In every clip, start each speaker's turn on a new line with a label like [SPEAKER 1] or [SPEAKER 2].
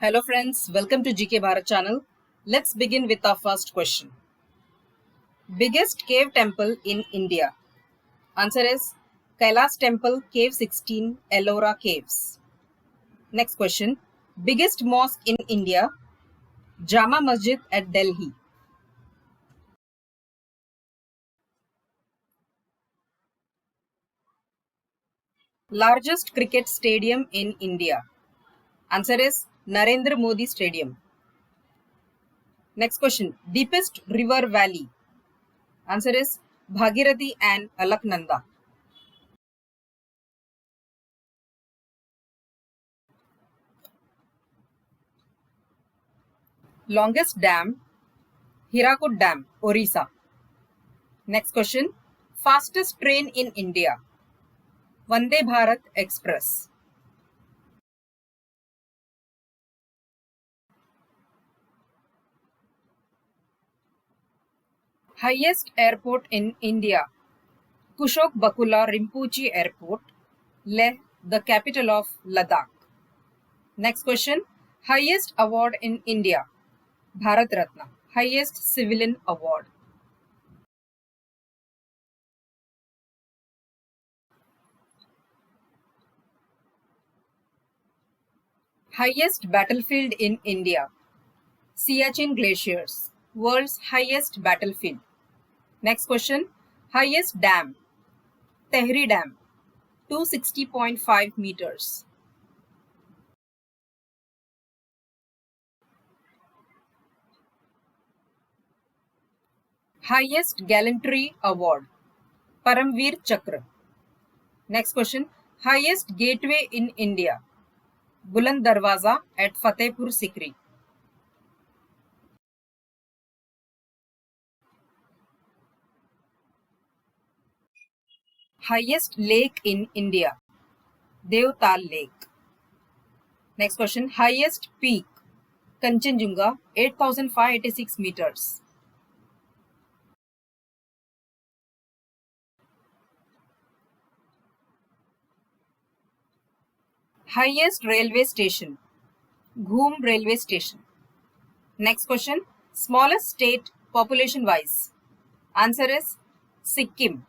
[SPEAKER 1] Hello friends, welcome to GK Bharat channel. Let's begin with our first question. Biggest cave temple in India? Answer is Kailas Temple, Cave 16, Ellora Caves. Next question. Biggest mosque in India? Jama Masjid at Delhi. Largest cricket stadium in India? Answer is Narendra Modi Stadium. Next question. Deepest river valley? Answer is Bhagirathi and Alaknanda. Longest dam? Hirakud Dam, Orissa. Next question. Fastest train in India? Vande Bharat Express. Highest airport in India? Kushok Bakula Rinpoche Airport, Leh, the capital of Ladakh. Next question. Highest award in India? Bharat Ratna, highest civilian award. Highest battlefield in India? Siachen Glaciers, world's highest battlefield. Next question. Highest dam? Tehri Dam, 260.5 meters. Highest gallantry award? Paramveer Chakra. Next question. Highest gateway in India? Buland Darwaza at Fatehpur Sikri. Highest lake in India? Devtal Lake. Next question. Highest peak? Kanchenjunga, 8,586 meters. Highest railway station? Ghoom Railway Station. Next question. Smallest state population wise? Answer is Sikkim.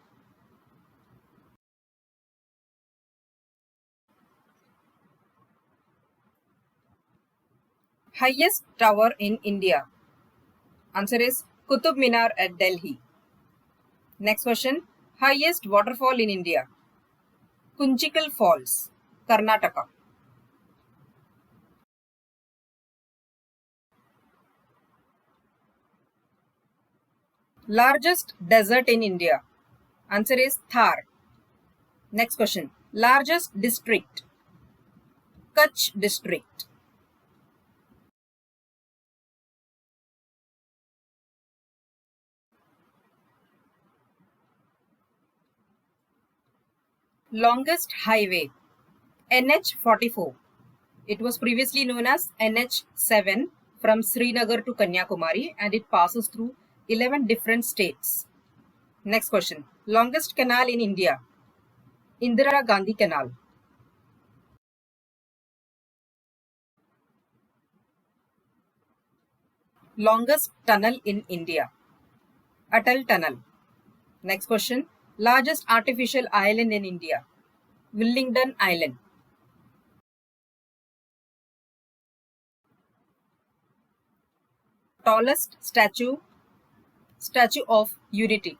[SPEAKER 1] Highest tower in India? Answer is Qutub Minar at Delhi. Next question. Highest waterfall in India? Kunchikal Falls, Karnataka. Largest desert in India? Answer is Thar. Next question. Largest district? Kutch district. Longest highway? NH44. It was previously known as NH7 from Srinagar to Kanyakumari and it passes through 11 different states. Next question. Longest canal in India? Indira Gandhi Canal. Longest tunnel in India? Atal Tunnel. Next question. Largest artificial island in India? Willingdon Island. Tallest statue? Statue of Unity.